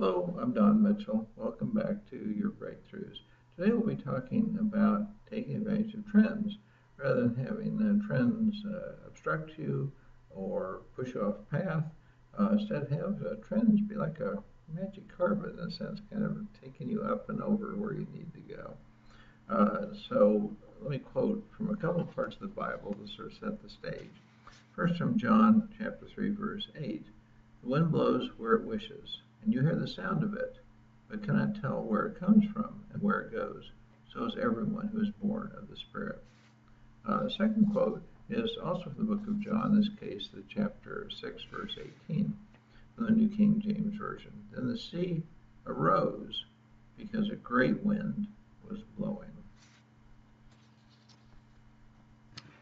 Hello, I'm Don Mitchell. Welcome back to Your Breakthroughs. Today we'll be talking about taking advantage of trends rather than having trends obstruct you or push you off path. Instead, have trends be like a magic carpet in a sense, kind of taking you up and over where you need to go. So let me quote from a couple of parts of the Bible to sort of set the stage. First, from John chapter 3, verse 8. The wind blows where it wishes, and you hear the sound of it, but cannot tell where it comes from and where it goes. So is everyone who is born of the Spirit. The second quote is also from the book of John, in this case, the chapter 6, verse 18, from the New King James Version. Then the sea arose because a great wind was blowing.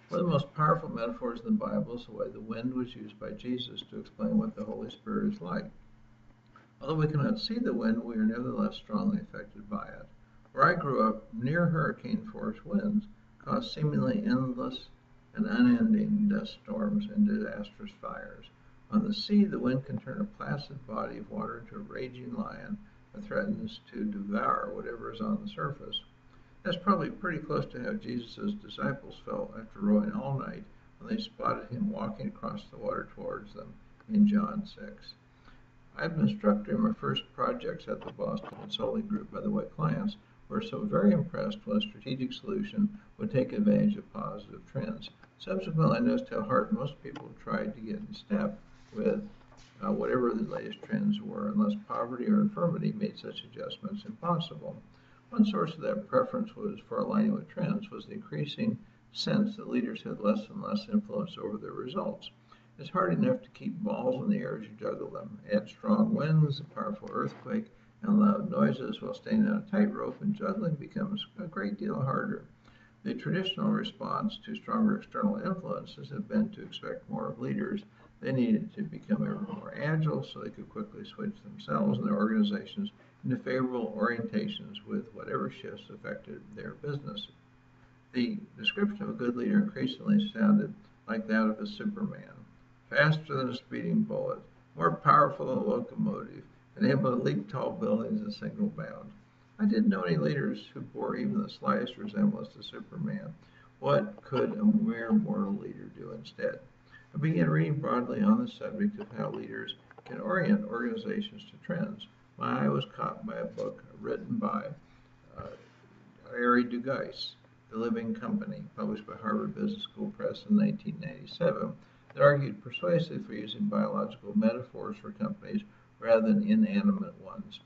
One of the most powerful metaphors in the Bible is the way the wind was used by Jesus to explain what the Holy Spirit is like. Although we cannot see the wind, we are nevertheless strongly affected by it. Where I grew up, near hurricane-force winds caused seemingly endless and unending dust storms and disastrous fires. On the sea, the wind can turn a placid body of water into a raging lion that threatens to devour whatever is on the surface. That's probably pretty close to how Jesus' disciples felt after rowing all night when they spotted him walking across the water towards them in John 6. I've been struck during my first projects at the Boston Consulting Group by the way clients were so very impressed when a strategic solution would take advantage of positive trends. Subsequently, I noticed how hard most people tried to get in step with whatever the latest trends were, unless poverty or infirmity made such adjustments impossible. One source of that preference was for aligning with trends was the increasing sense that leaders had less and less influence over their results. It's hard enough to keep balls in the air as you juggle them. Add strong winds, a powerful earthquake, and loud noises while staying on a tightrope, and juggling becomes a great deal harder. The traditional response to stronger external influences had been to expect more of leaders. They needed to become ever more agile so they could quickly switch themselves and their organizations into favorable orientations with whatever shifts affected their business. The description of a good leader increasingly sounded like that of a Superman, faster than a speeding bullet, more powerful than a locomotive, and able to leap tall buildings in a single bound. I didn't know any leaders who bore even the slightest resemblance to Superman. What could a mere mortal leader do instead? I began reading broadly on the subject of how leaders can orient organizations to trends. My eye was caught by a book written by Larry Dugas, The Living Company, published by Harvard Business School Press in 1997, that argued persuasively for using biological metaphors for companies rather than inanimate ones.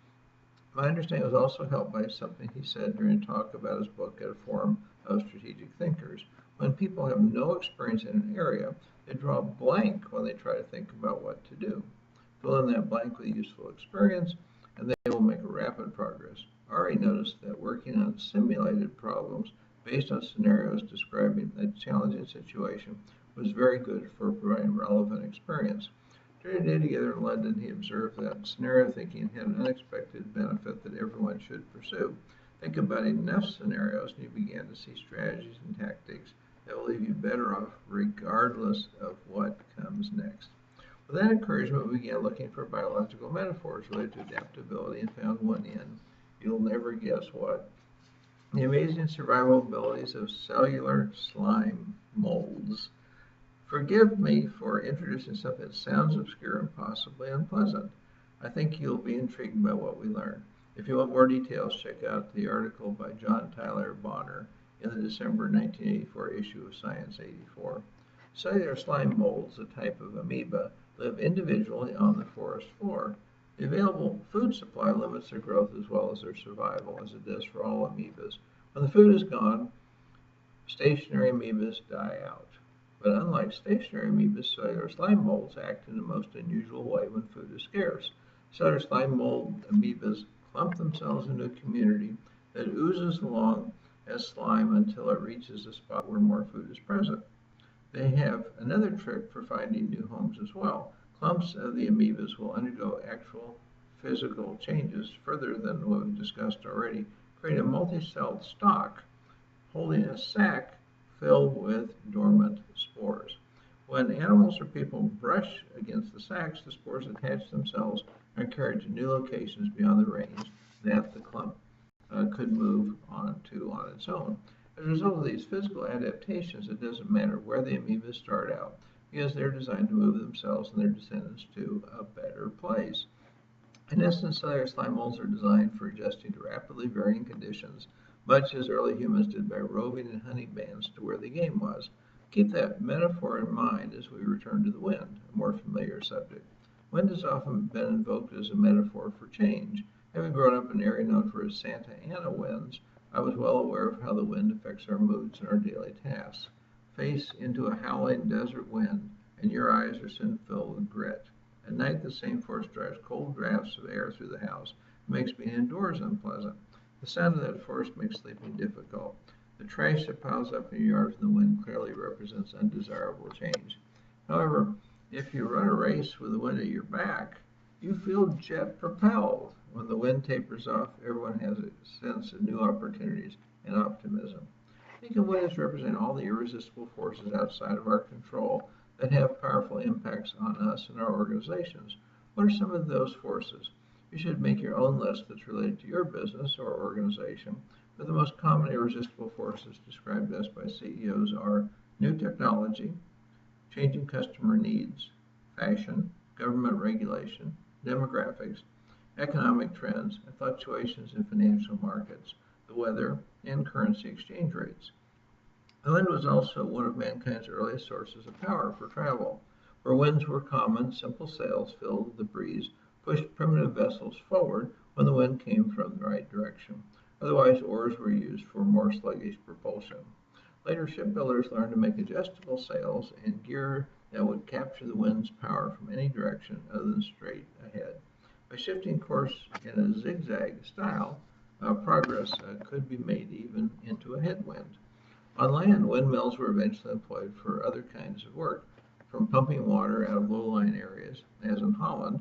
My understanding was also helped by something he said during a talk about his book at a forum of strategic thinkers. When people have no experience in an area, they draw a blank when they try to think about what to do. Fill in that blank with useful experience, and they will make rapid progress. I already noticed that working on simulated problems based on scenarios describing a challenging situation was very good for providing relevant experience. During a day together in London, he observed that scenario thinking had an unexpected benefit that everyone should pursue. Think about enough scenarios and you begin to see strategies and tactics that will leave you better off regardless of what comes next. With that encouragement, we began looking for biological metaphors related to adaptability and found one in, you'll never guess what, the amazing survival abilities of cellular slime molds. Forgive me for introducing something that sounds obscure and possibly unpleasant. I think you'll be intrigued by what we learn. If you want more details, check out the article by John Tyler Bonner in the December 1984 issue of Science 84. Cellular slime molds, a type of amoeba, live individually on the forest floor. The available food supply limits their growth as well as their survival, as it does for all amoebas. When the food is gone, stationary amoebas die out. But unlike stationary amoebas, cellular slime molds act in the most unusual way when food is scarce. Cellular slime mold amoebas clump themselves into a community that oozes along as slime until it reaches a spot where more food is present. They have another trick for finding new homes as well. Clumps of the amoebas will undergo actual physical changes further than what we've discussed already, create a multi-celled stalk holding a sac filled with dormant spores. When animals or people brush against the sacs, the spores attach themselves are carried to new locations beyond the range that the clump could move on to on its own. As a result of these physical adaptations, it doesn't matter where the amoebas start out, because they're designed to move themselves and their descendants to a better place. In essence, cellular slime molds are designed for adjusting to rapidly varying conditions, much as early humans did by roving in honey bands to where the game was. Keep that metaphor in mind as we return to the wind, a more familiar subject. Wind has often been invoked as a metaphor for change. Having grown up in an area known for its Santa Ana winds, I was well aware of how the wind affects our moods and our daily tasks. Face into a howling desert wind, and your eyes are soon filled with grit. At night, the same force drives cold drafts of air through the house and makes being indoors unpleasant. The sound of that force makes sleeping difficult. The trash that piles up in your yard from the wind clearly represents undesirable change. However, if you run a race with the wind at your back, you feel jet propelled. When the wind tapers off, everyone has a sense of new opportunities and optimism. Think of wind as representing all the irresistible forces outside of our control that have powerful impacts on us and our organizations. What are some of those forces? You should make your own list that's related to your business or organization, but the most common irresistible forces described to us by CEOs are new technology, changing customer needs, fashion, government regulation, demographics, economic trends, and fluctuations in financial markets, the weather, and currency exchange rates. The wind was also one of mankind's earliest sources of power for travel. Where winds were common, simple sails filled with the breeze pushed primitive vessels forward when the wind came from the right direction. Otherwise, oars were used for more sluggish propulsion. Later, shipbuilders learned to make adjustable sails and gear that would capture the wind's power from any direction other than straight ahead. By shifting course in a zigzag style, progress could be made even into a headwind. On land, windmills were eventually employed for other kinds of work, from pumping water out of low-lying areas, as in Holland,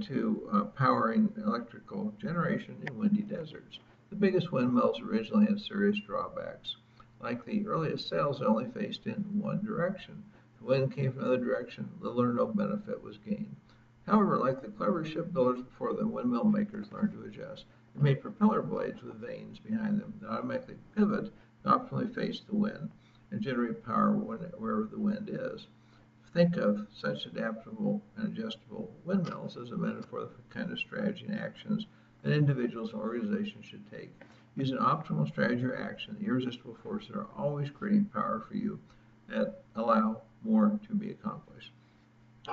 to powering electrical generation in windy deserts. The biggest windmills originally had serious drawbacks. Like the earliest sails, they only faced in one direction. If the wind came from another direction, little or no benefit was gained. However, like the clever shipbuilders before them, windmill makers learned to adjust. They made propeller blades with vanes behind them that automatically pivot to optimally face the wind and generate power wherever the wind is. Think of such adaptable and adjustable windmills as a metaphor for the kind of strategy and actions that individuals and organizations should take. Use an optimal strategy or action. The irresistible forces are always creating power for you that allow more to be accomplished.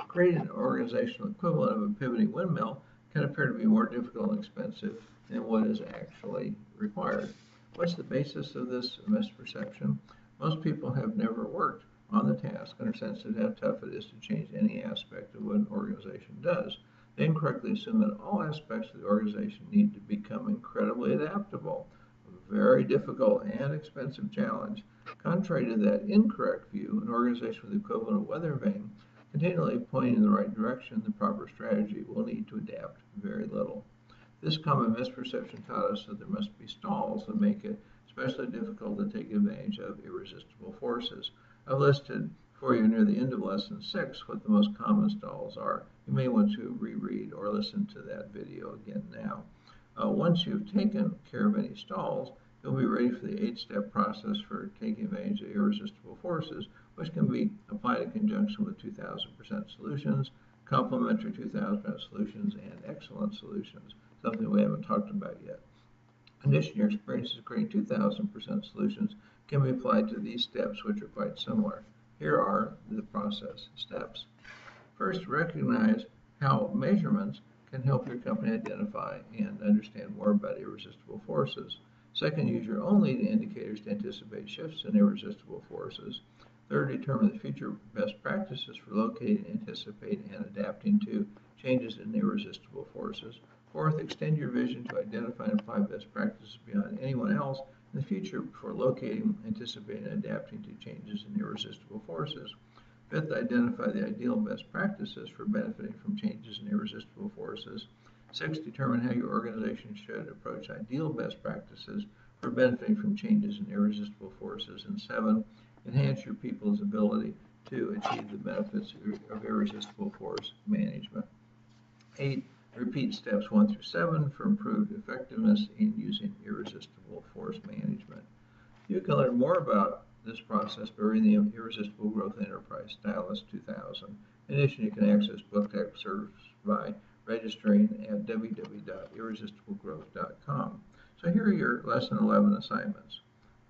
Creating an organizational equivalent of a pivoting windmill can appear to be more difficult and expensive than what is actually required. What's the basis of this misperception? Most people have never worked on the task and are sensitive to how tough it is to change any aspect of what an organization does. They incorrectly assume that all aspects of the organization need to become incredibly adaptable, a very difficult and expensive challenge. Contrary to that incorrect view, an organization with the equivalent of weather vane continually pointing in the right direction, the proper strategy will need to adapt very little. This common misperception taught us that there must be stalls that make it especially difficult to take advantage of irresistible forces. I've listed for you near the end of lesson 6 what the most common stalls are. You may want to reread or listen to that video again now. Once you've taken care of any stalls, you'll be ready for the 8-step process for taking advantage of irresistible forces, which can be applied in conjunction with 2000% solutions, complementary 2000% solutions, and excellent solutions, something we haven't talked about yet. In addition, your experiences creating 2000% solutions can be applied to these steps, which are quite similar. Here are the process steps. First, recognize how measurements can help your company identify and understand more about irresistible forces. Second, use your own leading indicators to anticipate shifts in irresistible forces. Third, determine the future best practices for locating, anticipating, and adapting to changes in irresistible forces. Fourth, extend your vision to identify and apply best practices beyond anyone else in the future for locating, anticipating, and adapting to changes in irresistible forces. Fifth, identify the ideal best practices for benefiting from changes in irresistible forces. Sixth, determine how your organization should approach ideal best practices for benefiting from changes in irresistible forces. And 7, enhance your people's ability to achieve the benefits of irresistible force management. 8, Repeat steps 1 through 7 for improved effectiveness in using irresistible force management. You can learn more about this process by reading the Irresistible Growth Enterprise Stylus 2000. In addition, you can access book excerpts by registering at www.irresistiblegrowth.com. So here are your Lesson 11 assignments.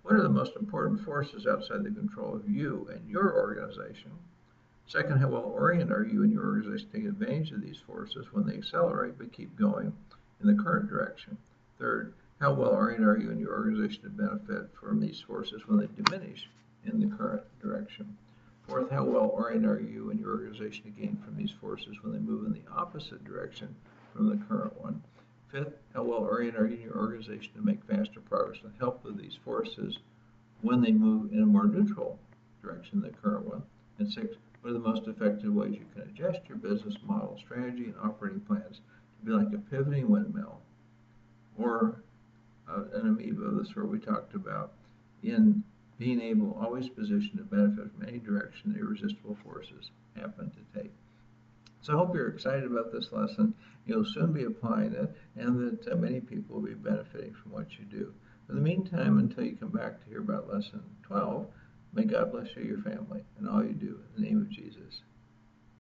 What are the most important forces outside the control of you and your organization? Second, how well oriented are you and your organization to take advantage of these forces when they accelerate but keep going in the current direction? Third, how well oriented are you and your organization to benefit from these forces when they diminish in the current direction? Fourth, how well oriented are you and your organization to gain from these forces when they move in the opposite direction from the current one? Fifth, how well oriented are you and your organization to make faster progress with the help of these forces when they move in a more neutral direction than the current one? And sixth, what are the most effective ways you can adjust your business model, strategy, and operating plans to be like a pivoting windmill or an amoeba of the sort we talked about in being able always positioned to benefit from any direction the irresistible forces happen to take. So I hope you're excited about this lesson. You'll soon be applying it, and that many people will be benefiting from what you do. In the meantime, until you come back to hear about Lesson 12, may God bless you, your family, and all you do in the name of Jesus.